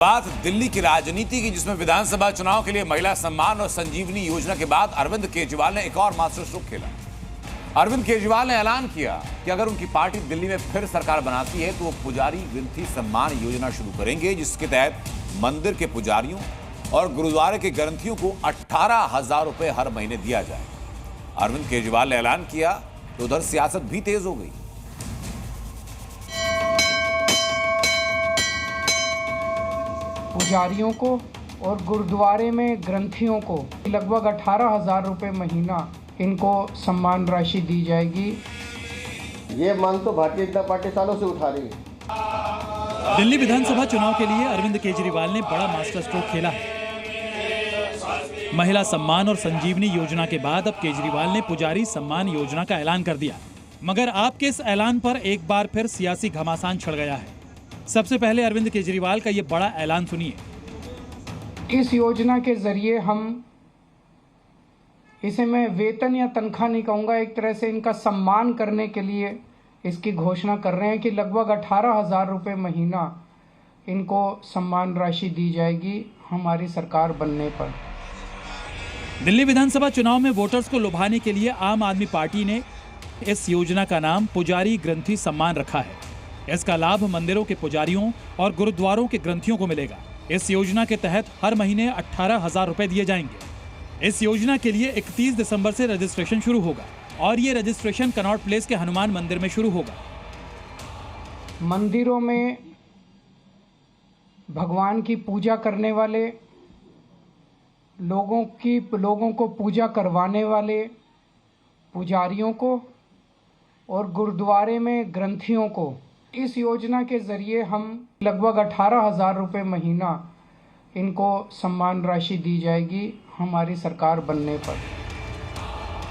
बात दिल्ली की राजनीति की, जिसमें विधानसभा चुनाव के लिए महिला सम्मान और संजीवनी योजना के बाद अरविंद केजरीवाल ने एक और मास्टर स्ट्रोक खेला। अरविंद केजरीवाल ने ऐलान किया कि अगर उनकी पार्टी दिल्ली में फिर सरकार बनाती है तो वो पुजारी ग्रंथी सम्मान योजना शुरू करेंगे, जिसके तहत मंदिर के पुजारियों और गुरुद्वारे के ग्रंथियों को 18,000 रुपए हर महीने दिया जाए। अरविंद केजरीवाल ने ऐलान किया तो उधर सियासत भी तेज हो गई। पुजारियों को और गुरुद्वारे में ग्रंथियों को लगभग 18,000 रुपये महीना इनको सम्मान राशि दी जाएगी। ये मांग तो भारतीय जनता पार्टी सालों से उठा रही है। दिल्ली विधानसभा चुनाव के लिए अरविंद केजरीवाल ने बड़ा मास्टर स्ट्रोक खेला है। महिला सम्मान और संजीवनी योजना के बाद अब केजरीवाल ने पुजारी सम्मान योजना का ऐलान कर दिया। मगर आपके इस ऐलान पर एक बार फिर सियासी घमासान छिड़ गया है। सबसे पहले अरविंद केजरीवाल का ये बड़ा ऐलान सुनिए। इस योजना के जरिए हम इसे मैं वेतन या तनख्वाह नहीं कहूँगा, एक तरह से इनका सम्मान करने के लिए इसकी घोषणा कर रहे हैं कि लगभग 18,000 रुपये महीना इनको सम्मान राशि दी जाएगी हमारी सरकार बनने पर। दिल्ली विधानसभा चुनाव में वोटर्स को लुभाने के लिए आम आदमी पार्टी ने इस योजना का नाम पुजारी ग्रंथी सम्मान रखा है। इसका लाभ मंदिरों के पुजारियों और गुरुद्वारों के ग्रंथियों को मिलेगा। इस योजना के तहत हर महीने 18,000 रुपए दिए जाएंगे। इस योजना के लिए 31 दिसंबर से रजिस्ट्रेशन शुरू होगा और ये रजिस्ट्रेशन कनॉट प्लेस के हनुमान मंदिर में शुरू होगा। मंदिरों में भगवान की पूजा करने वाले लोगों को पूजा करवाने वाले पुजारियों को और गुरुद्वारे में ग्रंथियों को इस योजना के जरिए हम लगभग 18,000 रुपये महीना इनको सम्मान राशि दी जाएगी हमारी सरकार बनने पर।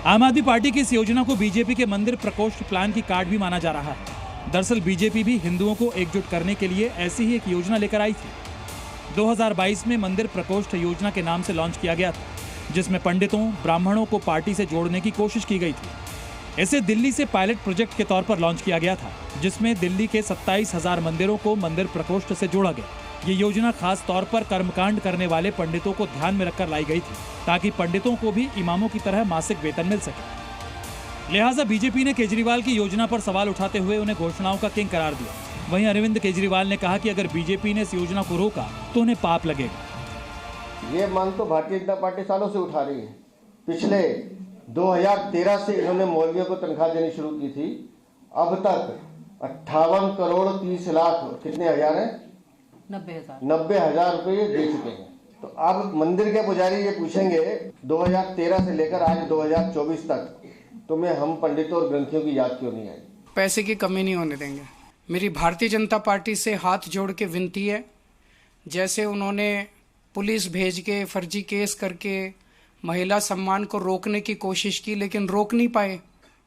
आम आदमी पार्टी की इस योजना को बीजेपी के मंदिर प्रकोष्ठ प्लान की कार्ड भी माना जा रहा है। दरअसल बीजेपी भी हिंदुओं को एकजुट करने के लिए ऐसी ही एक योजना लेकर आई थी। 2022 में मंदिर प्रकोष्ठ योजना के नाम से लॉन्च किया गया था, जिसमें पंडितों ब्राह्मणों को पार्टी से जोड़ने की कोशिश की गई थी। इसे दिल्ली से पायलट प्रोजेक्ट के तौर पर लॉन्च किया गया था, जिसमें दिल्ली के 27,000 मंदिरों को मंदिर प्रकोष्ठ से जोड़ा गया। ये योजना खास तौर पर कर्मकांड करने वाले पंडितों को ध्यान में रखकर लाई गई थी, ताकि पंडितों को भी इमामों की तरह मासिक वेतन मिल सके। लिहाजा बीजेपी ने केजरीवाल की योजना पर सवाल उठाते हुए उन्हें घोषणाओं का किंग करार दिया। वहीं अरविंद केजरीवाल ने कहा कि अगर बीजेपी ने इस योजना को रोका तो उन्हें पाप लगेगा। ये मांग तो भारतीय जनता पार्टी सालों से उठा रही है। पिछले 2013 से इन्होंने मौलवियों को तनख्वाह देनी शुरू की थी। अब तक 58 करोड़ 30 लाख कितने हजार है 90,000 रुपये दे चुके हैं। तो अब मंदिर के पुजारी ये पूछेंगे 2013 से लेकर आज 2024 तक तुम्हें हम पंडितों और ग्रंथियों की याद क्यों नहीं आई। पैसे की कमी नहीं होने देंगे। मेरी भारतीय जनता पार्टी से हाथ जोड़ के विनती है, जैसे उन्होंने पुलिस भेज के फर्जी केस करके महिला सम्मान को रोकने की कोशिश की लेकिन रोक नहीं पाए,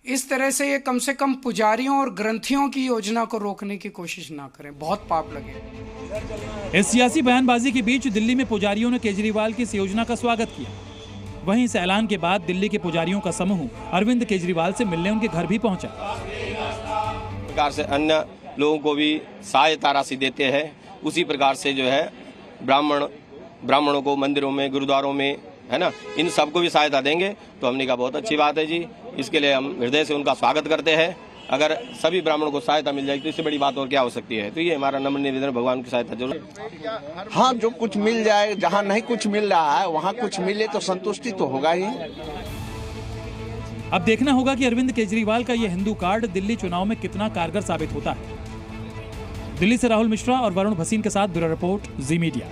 इस तरह से ये कम से कम पुजारियों और ग्रंथियों की योजना को रोकने की कोशिश ना करें, बहुत पाप लगे। इस सियासी बयानबाजी के बीच दिल्ली में पुजारियों ने केजरीवाल की इस योजना का स्वागत किया। वहीं इस ऐलान के बाद दिल्ली के पुजारियों का समूह अरविंद केजरीवाल से मिलने उनके घर भी पहुंचा। प्रकार से अन्य लोगों को भी सहायता राशि देते हैं, उसी प्रकार से जो है ब्राह्मणों को मंदिरों में गुरुद्वारों में है ना, इन सबको भी सहायता देंगे। तो हमने कहा बहुत अच्छी बात है जी, इसके लिए हम हृदय से उनका स्वागत करते हैं। अगर सभी ब्राह्मणों को सहायता मिल जाएगी तो इससे बड़ी बात और क्या हो सकती है। तो ये हमारा नम्र निवेदन, भगवान की सहायता जरूर। हाँ, जो कुछ मिल जाए, जहाँ नहीं कुछ मिल रहा है वहाँ कुछ मिले तो संतुष्टि तो होगा ही। अब देखना होगा कि अरविंद केजरीवाल का ये हिंदू कार्ड दिल्ली चुनाव में कितना कारगर साबित होता है। दिल्ली से राहुल मिश्रा और वरुण भसीन के साथ ब्यूरो रिपोर्ट, जी मीडिया।